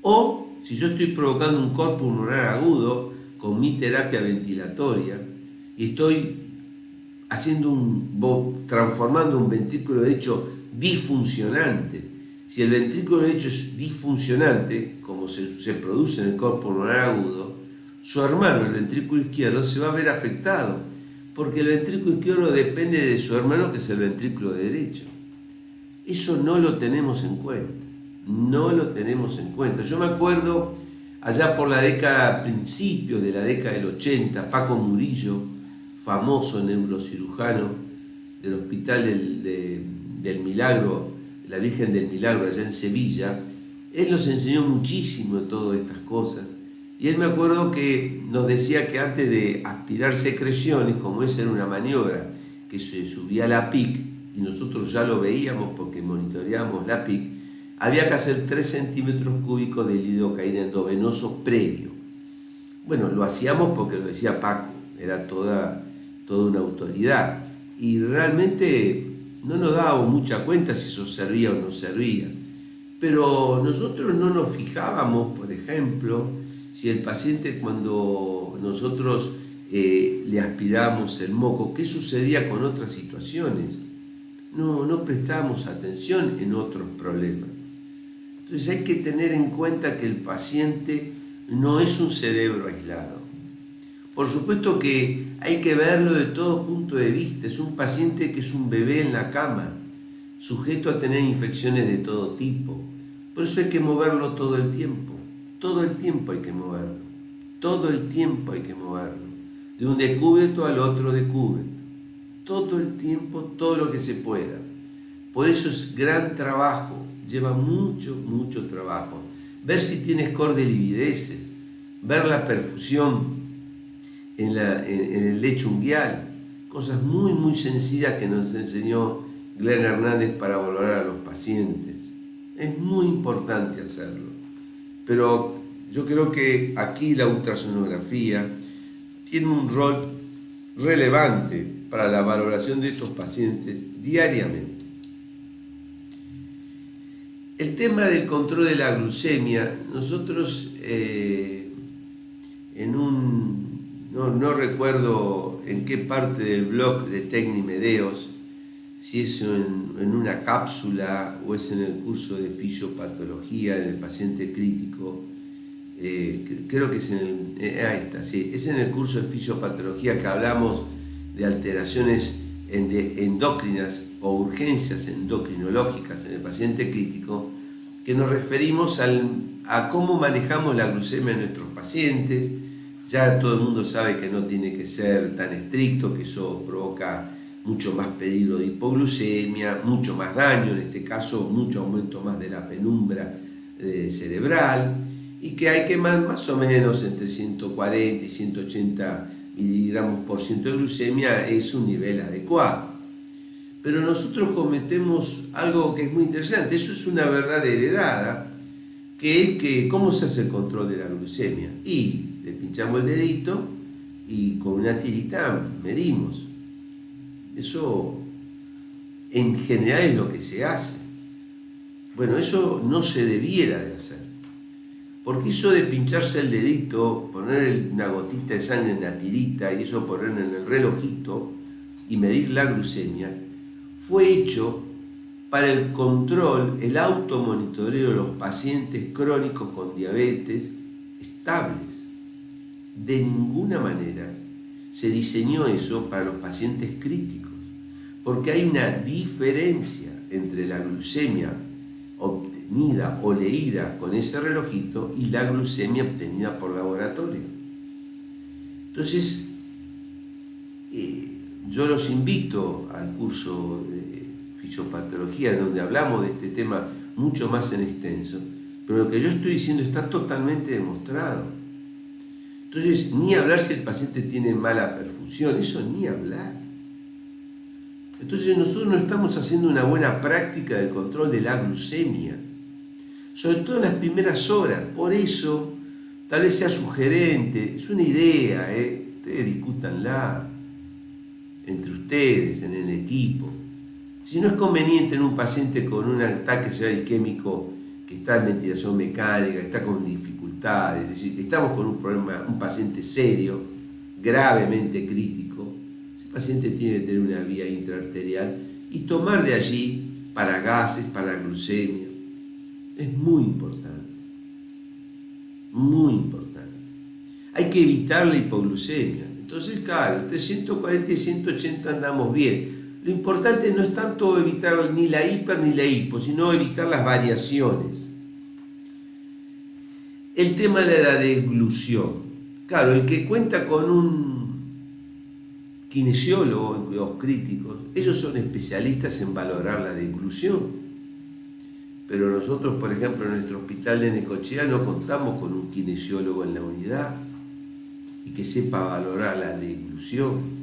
O si yo estoy provocando un corpus pulmonar agudo con mi terapia ventilatoria y estoy transformando un ventrículo derecho disfuncionante. Si el ventrículo derecho es disfuncionante, como se produce en el corpus pulmonar agudo, su hermano, el ventrículo izquierdo, se va a ver afectado, porque el ventrículo izquierdo depende de su hermano, que es el ventrículo derecho. Eso no lo tenemos en cuenta. Yo me acuerdo, allá por principios de la década del 80, Paco Murillo, famoso neurocirujano del Hospital del Milagro, la Virgen del Milagro allá en Sevilla, él nos enseñó muchísimo de todas estas cosas. Y él me acuerdo que nos decía que antes de aspirar secreciones, como esa era una maniobra que se subía a la PIC, y nosotros ya lo veíamos porque monitoreamos la PIC, había que hacer 3 centímetros cúbicos de lidocaína endovenoso previo. Bueno, lo hacíamos porque lo decía Paco, era toda una autoridad, y realmente no nos dábamos mucha cuenta si eso servía o no servía. Pero nosotros no nos fijábamos, por ejemplo, si el paciente, cuando nosotros le aspirábamos el moco, qué sucedía con otras situaciones. No prestábamos atención en otros problemas. Entonces hay que tener en cuenta que el paciente no es un cerebro aislado. Por supuesto que hay que verlo de todo punto de vista. Es un paciente que es un bebé en la cama, sujeto a tener infecciones de todo tipo. Por eso hay que moverlo todo el tiempo. Todo el tiempo hay que moverlo. Todo el tiempo hay que moverlo. De un decúbito al otro decúbito. Todo el tiempo, todo lo que se pueda. Por eso es gran trabajo. Lleva mucho trabajo. Ver si tienes cordelivideces, ver la perfusión en el lecho unguial, cosas muy sencillas que nos enseñó Glenn Hernández para valorar a los pacientes. Es muy importante hacerlo, pero yo creo que aquí la ultrasonografía tiene un rol relevante para la valoración de estos pacientes diariamente. El tema del control de la glucemia, nosotros no recuerdo en qué parte del blog de Tecnimedeos, si es en una cápsula o es en el curso de fisiopatología en el paciente crítico, creo que es ahí está, sí, es en el curso de fisiopatología que hablamos de alteraciones endócrinas o urgencias endocrinológicas en el paciente crítico, que nos referimos a cómo manejamos la glucemia en nuestros pacientes. Ya todo el mundo sabe que no tiene que ser tan estricto, que eso provoca mucho más peligro de hipoglucemia, mucho más daño, en este caso mucho aumento más de la penumbra cerebral, y que hay que más o menos entre 140 y 180 miligramos por ciento de glucemia es un nivel adecuado. Pero nosotros cometemos algo que es muy interesante, eso es una verdad heredada, que es que ¿cómo se hace el control de la glucemia? Y le pinchamos el dedito y con una tirita medimos. Eso en general es lo que se hace. Bueno, eso no se debiera de hacer, porque eso de pincharse el dedito, poner una gotita de sangre en la tirita y eso ponerlo en el relojito y medir la glucemia, fue hecho para el control, el automonitoreo de los pacientes crónicos con diabetes estables. De ninguna manera se diseñó eso para los pacientes críticos, porque hay una diferencia entre la glucemia obtenida o leída con ese relojito y la glucemia obtenida por laboratorio. Entonces, yo los invito al curso de fisiopatología, donde hablamos de este tema mucho más en extenso, pero lo que yo estoy diciendo está totalmente demostrado. Entonces, ni hablar si el paciente tiene mala perfusión, eso ni hablar. Entonces, nosotros no estamos haciendo una buena práctica del control de la glucemia, sobre todo en las primeras horas. Por eso, tal vez sea sugerente, es una idea, ustedes discútanla entre ustedes, en el equipo. Si no es conveniente en un paciente con un ataque cerebral isquémico que está en ventilación mecánica, está con dificultades, es decir, estamos con un problema, un paciente serio, gravemente crítico, ese paciente tiene que tener una vía intraarterial y tomar de allí para gases, para glucemia. Es muy importante, muy importante. Hay que evitar la hipoglucemia. Entonces, claro, entre 140 y 180 andamos bien. Lo importante no es tanto evitar ni la hiper ni la hipo, sino evitar las variaciones. El tema de la deglución. Claro, el que cuenta con un kinesiólogo en cuidados críticos, ellos son especialistas en valorar la deglución. Pero nosotros, por ejemplo, en nuestro hospital de Necochea no contamos con un kinesiólogo en la unidad y que sepa valorar la deglución.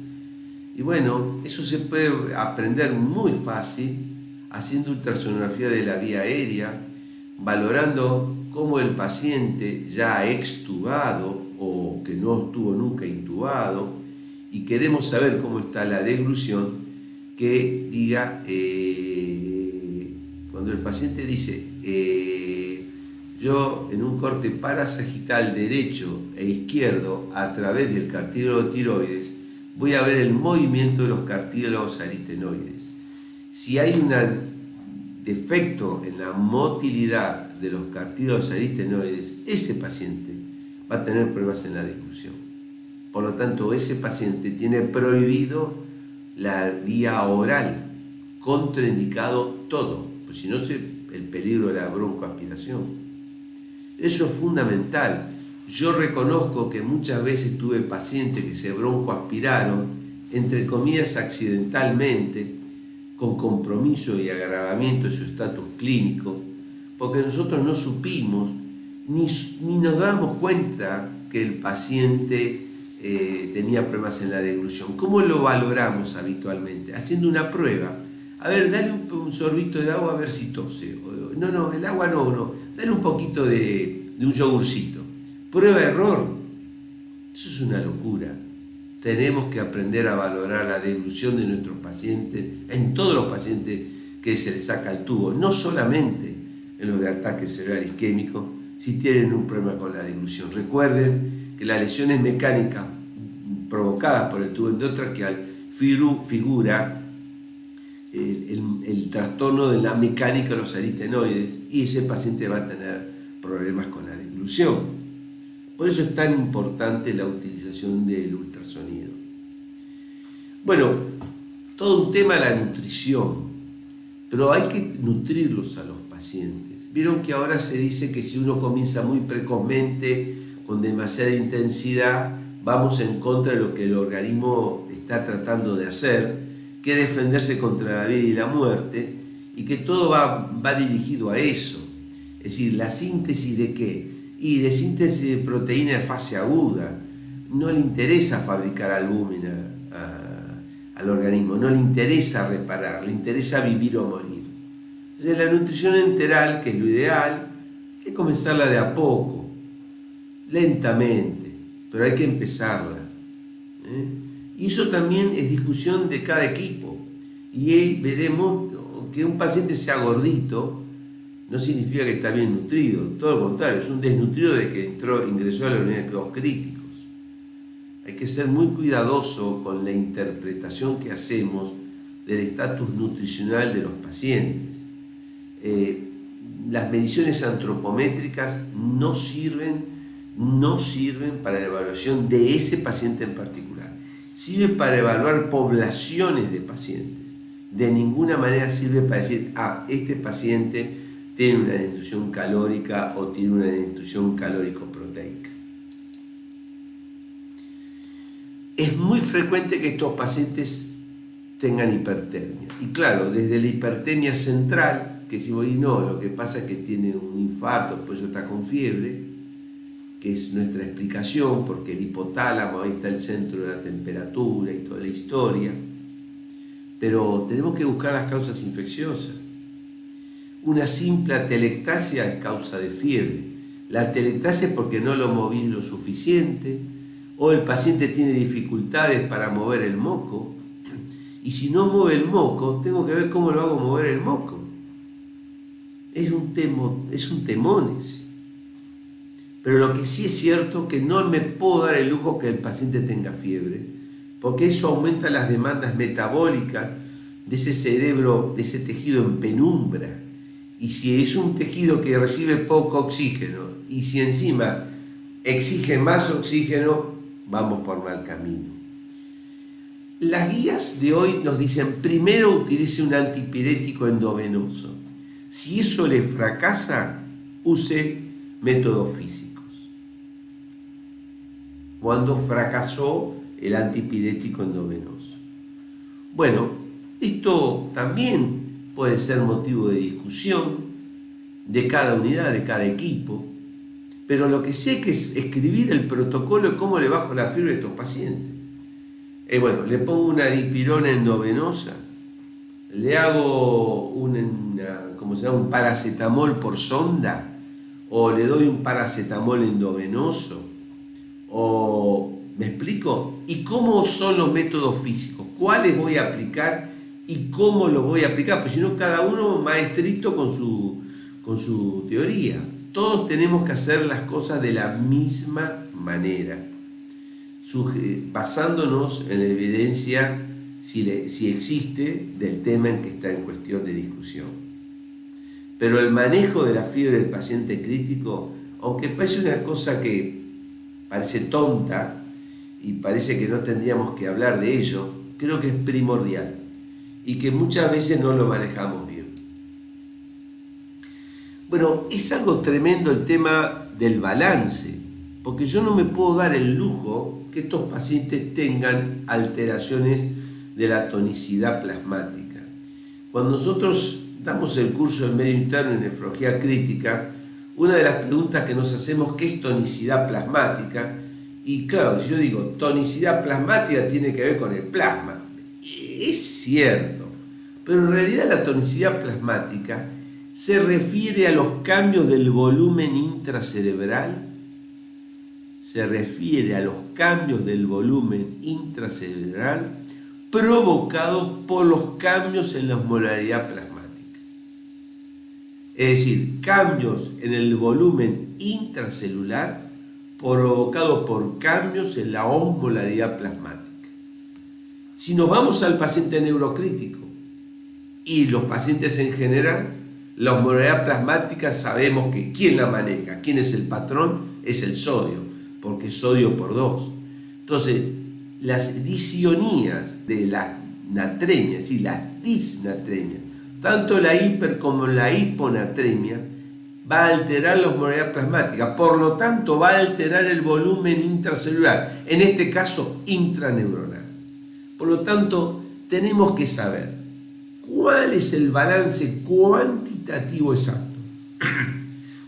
Y bueno, eso se puede aprender muy fácil haciendo ultrasonografía de la vía aérea, valorando cómo el paciente ya extubado o que no estuvo nunca intubado, y queremos saber cómo está la deglución, que diga, cuando el paciente dice, yo en un corte parasagital derecho e izquierdo a través del cartílago tiroides, voy a ver el movimiento de los cartílagos aritenoides. Si hay un defecto en la motilidad de los cartílagos aritenoides, ese paciente va a tener problemas en la deglución. Por lo tanto, ese paciente tiene prohibido la vía oral, contraindicado todo, pues si no, el peligro de la broncoaspiración. Eso es fundamental. Yo reconozco que muchas veces tuve pacientes que se broncoaspiraron, entre comillas accidentalmente, con compromiso y agravamiento de su estatus clínico, porque nosotros no supimos ni nos damos cuenta que el paciente tenía problemas en la deglución. ¿Cómo lo valoramos habitualmente? Haciendo una prueba. A ver, dale un sorbito de agua a ver si tose. No, el agua no. Dale un poquito de un yogurcito. Prueba-error. Eso es una locura. Tenemos que aprender a valorar la deglución de nuestros pacientes, en todos los pacientes que se les saca el tubo, no solamente en los de ataque cerebral isquémico, si tienen un problema con la deglución. Recuerden que las lesiones mecánicas provocadas por el tubo endotraqueal figura el trastorno de la mecánica de los aritenoides, y ese paciente va a tener problemas con la deglución. Por eso es tan importante la utilización del ultrasonido. Bueno, todo un tema la nutrición, pero hay que nutrirlos a los pacientes. Vieron que ahora se dice que si uno comienza muy precozmente, con demasiada intensidad, vamos en contra de lo que el organismo está tratando de hacer, que es defenderse contra la vida y la muerte, y que todo va dirigido a eso. Es decir, la síntesis de qué? Y de síntesis de proteína de fase aguda. No le interesa fabricar albúmina al organismo, no le interesa reparar, le interesa vivir o morir. Entonces la nutrición enteral, que es lo ideal, hay que comenzarla de a poco, lentamente, pero hay que empezarla. Y eso también es discusión de cada equipo. Y ahí veremos que un paciente sea gordito no significa que está bien nutrido, todo lo contrario, es un desnutrido de que ingresó a la unidad de cuidados críticos. Hay que ser muy cuidadoso con la interpretación que hacemos del estatus nutricional de los pacientes. Las mediciones antropométricas no sirven para la evaluación de ese paciente en particular. Sirve para evaluar poblaciones de pacientes. De ninguna manera sirve para decir, este paciente tiene una destitución calórica o tiene una destitución calórico-proteica. Es muy frecuente que estos pacientes tengan hipertermia. Y claro, desde la hipertermia central, que si voy no, lo que pasa es que tiene un infarto, después está con fiebre, que es nuestra explicación, porque el hipotálamo, ahí está el centro de la temperatura y toda la historia. Pero tenemos que buscar las causas infecciosas. Una simple atelectasia es causa de fiebre. La atelectasia es porque no lo movís lo suficiente, o el paciente tiene dificultades para mover el moco, y si no mueve el moco, tengo que ver cómo lo hago mover el moco. Es un temón ese. Pero lo que sí es cierto es que no me puedo dar el lujo que el paciente tenga fiebre, porque eso aumenta las demandas metabólicas de ese cerebro, de ese tejido en penumbra. Y si es un tejido que recibe poco oxígeno, y si encima exige más oxígeno, vamos por mal camino. Las guías de hoy nos dicen, primero utilice un antipirético endovenoso. Si eso le fracasa, use métodos físicos. Cuando fracasó el antipirético endovenoso. Bueno, esto también puede ser motivo de discusión de cada unidad, de cada equipo, pero lo que sé que es escribir el protocolo de cómo le bajo la fiebre a estos pacientes. Bueno, le pongo una dipirona endovenosa, le hago un paracetamol por sonda, o le doy un paracetamol endovenoso, ¿me explico? ¿Y cómo son los métodos físicos? ¿Cuáles voy a aplicar y cómo los voy a aplicar? Pues si no, cada uno más estricto con su teoría. Todos tenemos que hacer las cosas de la misma manera, basándonos en la evidencia, si existe, del tema en que está en cuestión de discusión. Pero el manejo de la fiebre del paciente crítico, aunque parece una cosa que parece tonta y parece que no tendríamos que hablar de ello, creo que es primordial y que muchas veces no lo manejamos bien. Bueno, es algo tremendo el tema del balance, porque yo no me puedo dar el lujo que estos pacientes tengan alteraciones de la tonicidad plasmática. Cuando nosotros damos el curso de medio interno en nefrología crítica, una de las preguntas que nos hacemos, ¿qué es tonicidad plasmática? Y claro, yo digo, tonicidad plasmática tiene que ver con el plasma. Es cierto, pero en realidad la tonicidad plasmática se refiere a los cambios del volumen intracerebral, provocados por los cambios en la osmolaridad plasmática. Es decir, cambios en el volumen intracelular provocados por cambios en la osmolaridad plasmática. Si nos vamos al paciente neurocrítico y los pacientes en general, la osmolaridad plasmática sabemos que ¿quién la maneja? ¿Quién es el patrón? Es el sodio, porque es sodio por 2. Entonces, las disionías de las natremias y las disnatremias, tanto la hiper como la hiponatremia, va a alterar la osmolaridad plasmática, por lo tanto va a alterar el volumen intracelular, en este caso intraneuronal. Por lo tanto, tenemos que saber cuál es el balance cuantitativo exacto.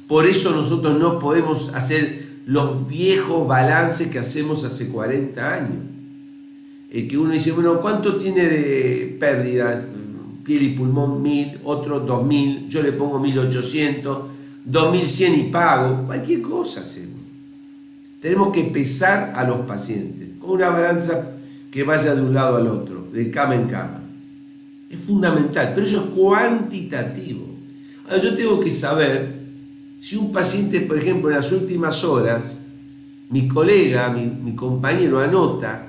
Por eso nosotros no podemos hacer los viejos balances que hacemos hace 40 años. Que uno dice, bueno, ¿cuánto tiene de pérdidas? Piel y pulmón 1000, otro 2000, yo le pongo 1800, 2100 y pago, cualquier cosa hacemos. Tenemos que pesar a los pacientes con una balanza que vaya de un lado al otro, de cama en cama. Es fundamental, pero eso es cuantitativo. Ahora yo tengo que saber si un paciente, por ejemplo, en las últimas horas, mi colega, mi compañero anota,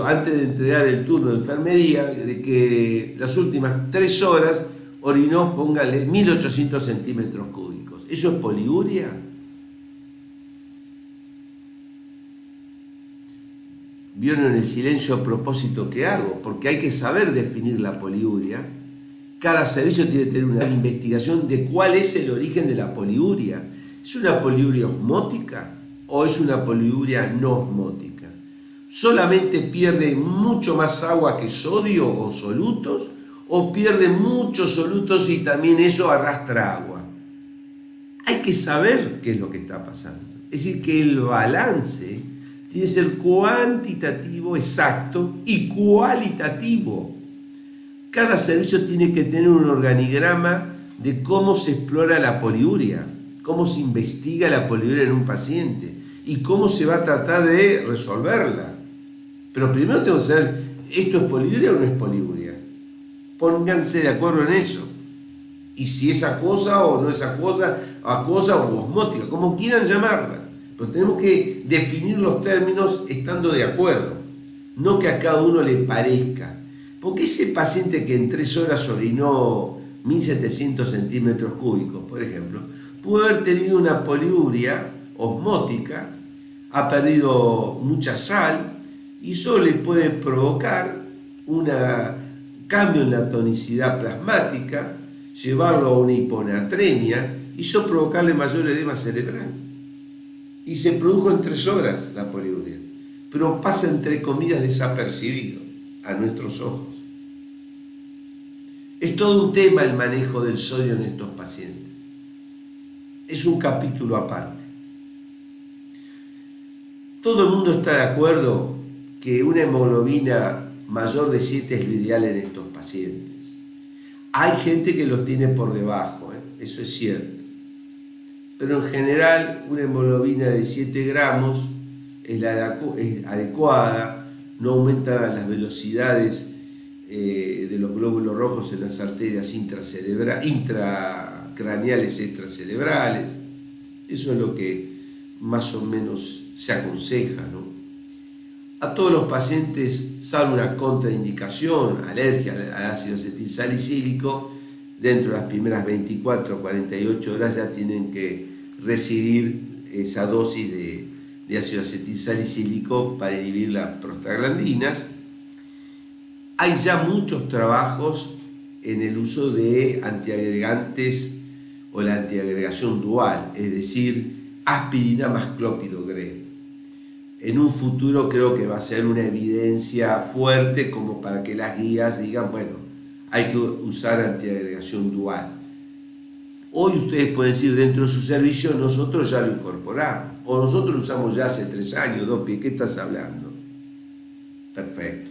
antes de entregar el turno de enfermería, de que las últimas 3 horas orinó, póngale, 1800 centímetros cúbicos. ¿Eso es poliuria? ¿Vieron el silencio a propósito que hago? Porque hay que saber definir la poliuria. Cada servicio tiene que tener una investigación de cuál es el origen de la poliuria. ¿Es una poliuria osmótica o es una poliuria no osmótica? ¿Solamente pierde mucho más agua que sodio o solutos? ¿O pierde muchos solutos y también eso arrastra agua? Hay que saber qué es lo que está pasando. Es decir, que el balance tiene que ser cuantitativo, exacto, y cualitativo. Cada servicio tiene que tener un organigrama de cómo se explora la poliuria, cómo se investiga la poliuria en un paciente y cómo se va a tratar de resolverla. Pero primero tengo que saber, ¿esto es poliuria o no es poliuria? Pónganse de acuerdo en eso. Y si es acuosa o no es acuosa o osmótica, como quieran llamarla. Pero tenemos que definir los términos estando de acuerdo, no que a cada uno le parezca. Porque ese paciente que en 3 horas orinó 1700 centímetros cúbicos, por ejemplo, pudo haber tenido una poliuria osmótica, ha perdido mucha sal, y eso le puede provocar un cambio en la tonicidad plasmática, llevarlo a una hiponatremia y eso provocarle mayor edema cerebral. Y se produjo en 3 horas la poliuria, pero pasa entre comillas desapercibido a nuestros ojos. Es todo un tema el manejo del sodio en estos pacientes. Es un capítulo aparte. Todo el mundo está de acuerdo que una hemoglobina mayor de 7 es lo ideal en estos pacientes. Hay gente que los tiene por debajo, eso es cierto. Pero en general una hemoglobina de 7 gramos es adecuada, no aumenta las velocidades de los glóbulos rojos en las arterias intracraneales extracerebrales. Eso es lo que más o menos se aconseja, ¿no? A todos los pacientes, salvo una contraindicación, alergia al ácido acetilsalicílico, dentro de las primeras 24 o 48 horas ya tienen que recibir esa dosis de ácido acetilsalicílico para inhibir las prostaglandinas. Hay ya muchos trabajos en el uso de antiagregantes o la antiagregación dual, es decir, aspirina más clopidogrel. En un futuro creo que va a ser una evidencia fuerte como para que las guías digan, bueno, hay que usar antiagregación dual. Hoy ustedes pueden decir dentro de su servicio, nosotros ya lo incorporamos, o nosotros lo usamos ya hace 3 años, Dopi, ¿qué estás hablando? Perfecto.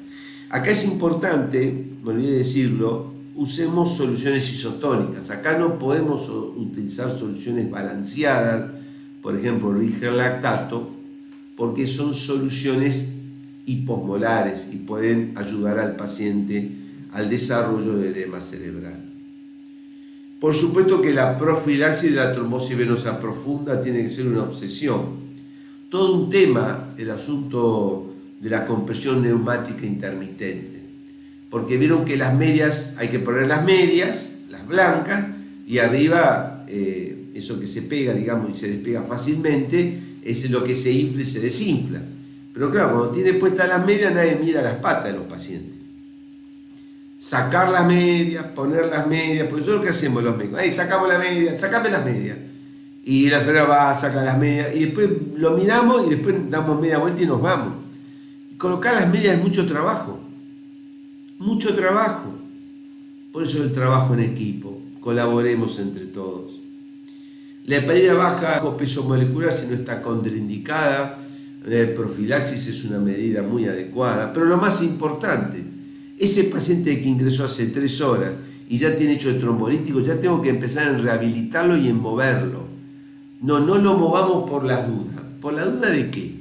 Acá es importante, me olvidé de decirlo, usemos soluciones isotónicas. Acá no podemos utilizar soluciones balanceadas, por ejemplo, rigerlactato, porque son soluciones hiposmolares y pueden ayudar al paciente al desarrollo de edema cerebral. Por supuesto que la profilaxis de la trombosis venosa profunda tiene que ser una obsesión. Todo un tema el asunto de la compresión neumática intermitente, porque vieron que las medias, hay que poner las medias, las blancas, y arriba eso que se pega, digamos, y se despega fácilmente, es lo que se infla y se desinfla. Pero claro, cuando tiene puestas las medias, nadie mira las patas de los pacientes. Sacar las medias, poner las medias, pues eso es lo que hacemos los médicos. Ahí sacamos las medias, sacame las medias. Y la enfermera va a sacar las medias, y después lo miramos y después damos media vuelta y nos vamos. Y colocar las medias es mucho trabajo. Mucho trabajo. Por eso el trabajo en equipo. Colaboremos entre todos. La heparina baja con peso molecular, si no está contraindicada, profilaxis es una medida muy adecuada. Pero lo más importante, ese paciente que ingresó hace 3 horas y ya tiene hecho el trombolítico, ya tengo que empezar en rehabilitarlo y en moverlo. No lo movamos por las dudas. ¿Por la duda de qué?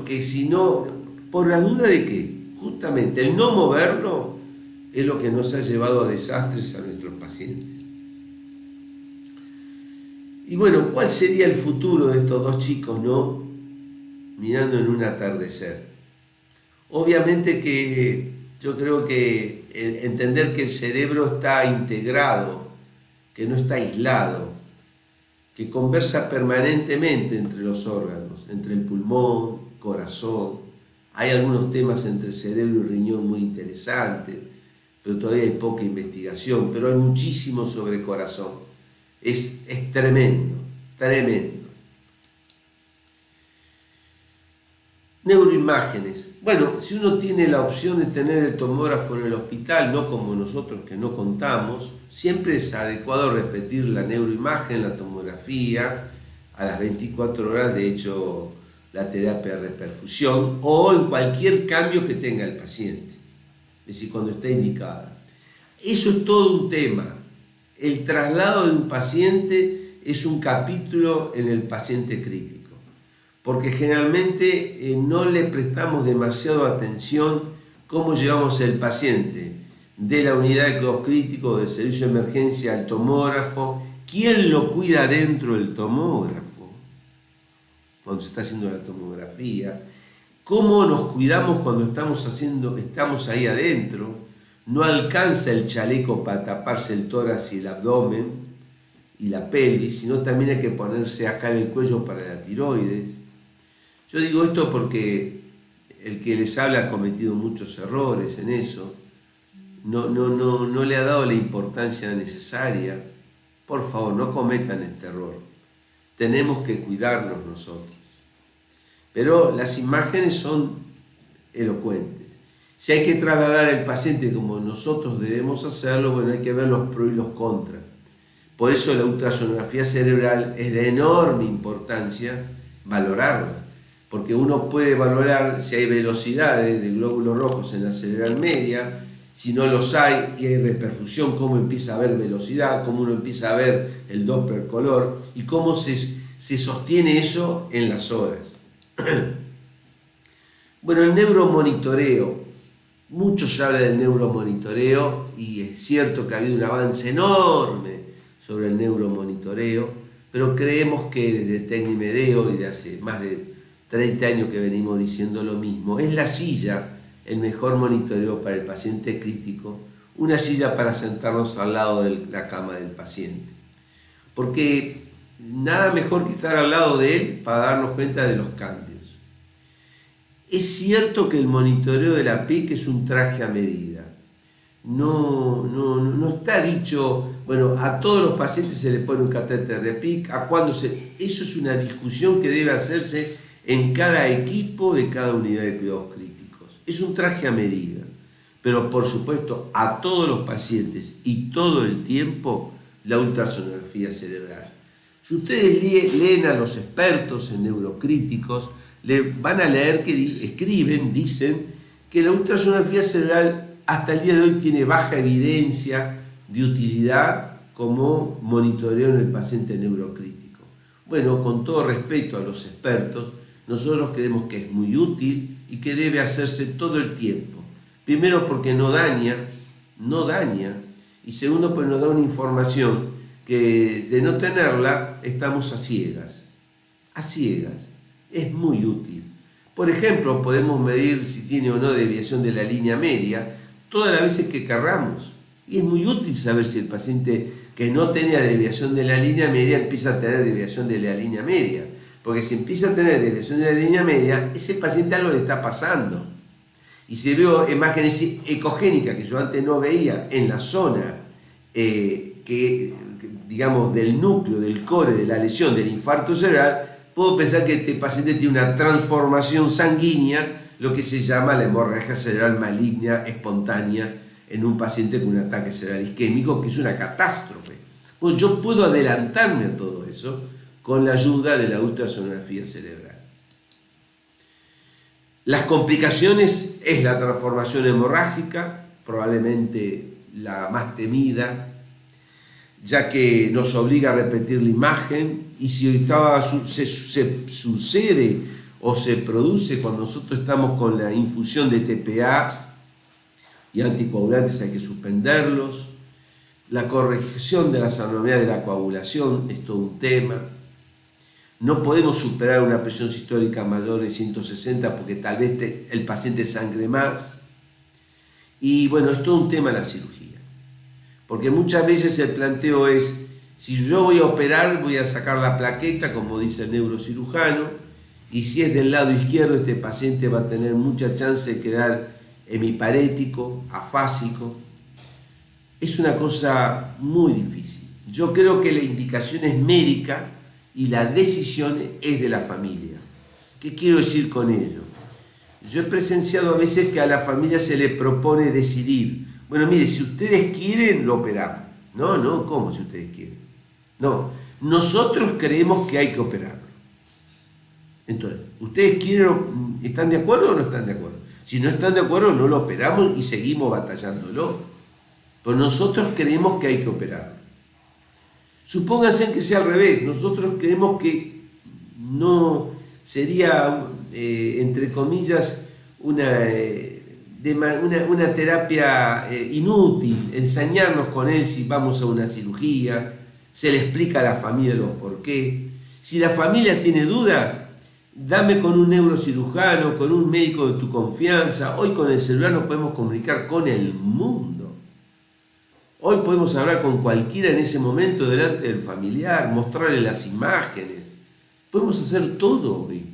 Que si no, ¿por la duda de qué? Justamente el no moverlo es lo que nos ha llevado a desastres a nuestros pacientes. Y bueno, ¿cuál sería el futuro de estos 2 chicos, no? Mirando en un atardecer. Obviamente que yo creo que entender que el cerebro está integrado, que no está aislado, que conversa permanentemente entre los órganos, entre el pulmón, corazón. Hay algunos temas entre cerebro y riñón muy interesantes, pero todavía hay poca investigación, pero hay muchísimo sobre corazón. Es tremendo, tremendo. Neuroimágenes. Bueno, si uno tiene la opción de tener el tomógrafo en el hospital, no como nosotros que no contamos, siempre es adecuado repetir la neuroimagen, la tomografía, a las 24 horas, de hecho, la terapia de reperfusión, o en cualquier cambio que tenga el paciente, es decir, cuando esté indicada. Eso es todo un tema. El traslado de un paciente es un capítulo en el paciente crítico, porque generalmente no le prestamos demasiado atención cómo llevamos el paciente de la unidad de cuidados críticos, del servicio de emergencia al tomógrafo, quién lo cuida dentro del tomógrafo, cuando se está haciendo la tomografía, cómo nos cuidamos cuando estamos ahí adentro. No alcanza el chaleco para taparse el tórax y el abdomen y la pelvis, sino también hay que ponerse acá en el cuello para la tiroides. Yo digo esto porque el que les habla ha cometido muchos errores en eso, no le ha dado la importancia necesaria. Por favor, no cometan este error. Tenemos que cuidarnos nosotros. Pero las imágenes son elocuentes. Si hay que trasladar al paciente como nosotros debemos hacerlo, bueno, hay que ver los pros y los contras. Por eso la ultrasonografía cerebral es de enorme importancia valorarla, porque uno puede valorar si hay velocidades de glóbulos rojos en la cerebral media, si no los hay y hay repercusión, cómo empieza a haber velocidad, cómo uno empieza a ver el Doppler color y cómo se sostiene eso en las horas. Bueno, el neuromonitoreo, mucho se habla del neuromonitoreo y es cierto que ha habido un avance enorme sobre el neuromonitoreo, pero creemos que desde Tecnimedeo y de hace más de 30 años que venimos diciendo lo mismo, es la silla el mejor monitoreo para el paciente crítico, una silla para sentarnos al lado de la cama del paciente. Porque nada mejor que estar al lado de él para darnos cuenta de los cambios. Es cierto que el monitoreo de la PIC es un traje a medida. No está dicho, bueno, a todos los pacientes se les pone un catéter de PIC, a cuándo se... Eso es una discusión que debe hacerse en cada equipo de cada unidad de cuidados críticos. Es un traje a medida, pero por supuesto a todos los pacientes y todo el tiempo la ultrasonografía cerebral. Si ustedes leen a los expertos en neurocríticos, van a leer que dicen que la ultrasonografía cerebral hasta el día de hoy tiene baja evidencia de utilidad como monitoreo en el paciente neurocrítico. Bueno, con todo respeto a los expertos, nosotros creemos que es muy útil y que debe hacerse todo el tiempo. Primero porque no daña, y segundo porque nos da una información que de no tenerla estamos a ciegas. Es muy útil. Por ejemplo, podemos medir si tiene o no desviación de la línea media todas las veces que querramos. Y es muy útil saber si el paciente que no tenía desviación de la línea media empieza a tener desviación de la línea media. Porque si empieza a tener desviación de la línea media, ese paciente algo le está pasando. Y si veo imágenes ecogénicas que yo antes no veía en la zona digamos, del núcleo, del core, de la lesión, del infarto cerebral, puedo pensar que este paciente tiene una transformación sanguínea, lo que se llama la hemorragia cerebral maligna espontánea en un paciente con un ataque cerebral isquémico, que es una catástrofe. Pues yo puedo adelantarme a todo eso con la ayuda de la ultrasonografía cerebral. Las complicaciones es la transformación hemorrágica, probablemente la más temida, ya que nos obliga a repetir la imagen, y si se sucede o se produce cuando nosotros estamos con la infusión de TPA y anticoagulantes, hay que suspenderlos. La corrección de las anomalias de la coagulación es todo un tema. No podemos superar una presión sistólica mayor de 160 porque tal vez el paciente sangre más. Y bueno, es todo un tema la cirugía. Porque muchas veces el planteo es, si yo voy a operar, voy a sacar la plaqueta, como dice el neurocirujano, y si es del lado izquierdo, este paciente va a tener mucha chance de quedar hemiparético, afásico. Es una cosa muy difícil. Yo creo que la indicación es médica y la decisión es de la familia. ¿Qué quiero decir con ello? Yo he presenciado a veces que a la familia se le propone decidir. Bueno, mire, si ustedes quieren, lo operamos. No, ¿cómo si ustedes quieren? No, nosotros creemos que hay que operarlo. Entonces, ¿ustedes quieren, están de acuerdo o no están de acuerdo? Si no están de acuerdo, no lo operamos y seguimos batallándolo. Pero nosotros creemos que hay que operarlo. Supónganse que sea al revés. Nosotros creemos que no sería, entre comillas, una terapia inútil, ensañarnos con él si vamos a una cirugía, se le explica a la familia los por qué. Si la familia tiene dudas, dame con un neurocirujano, con un médico de tu confianza. Hoy con el celular nos podemos comunicar con el mundo. Hoy podemos hablar con cualquiera en ese momento delante del familiar, mostrarle las imágenes. Podemos hacer todo hoy.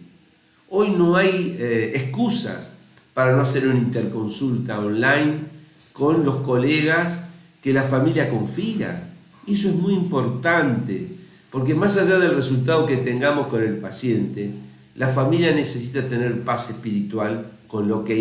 Hoy no hay excusas para no hacer una interconsulta online con los colegas que la familia confía. Y eso es muy importante, porque más allá del resultado que tengamos con el paciente, la familia necesita tener paz espiritual con lo que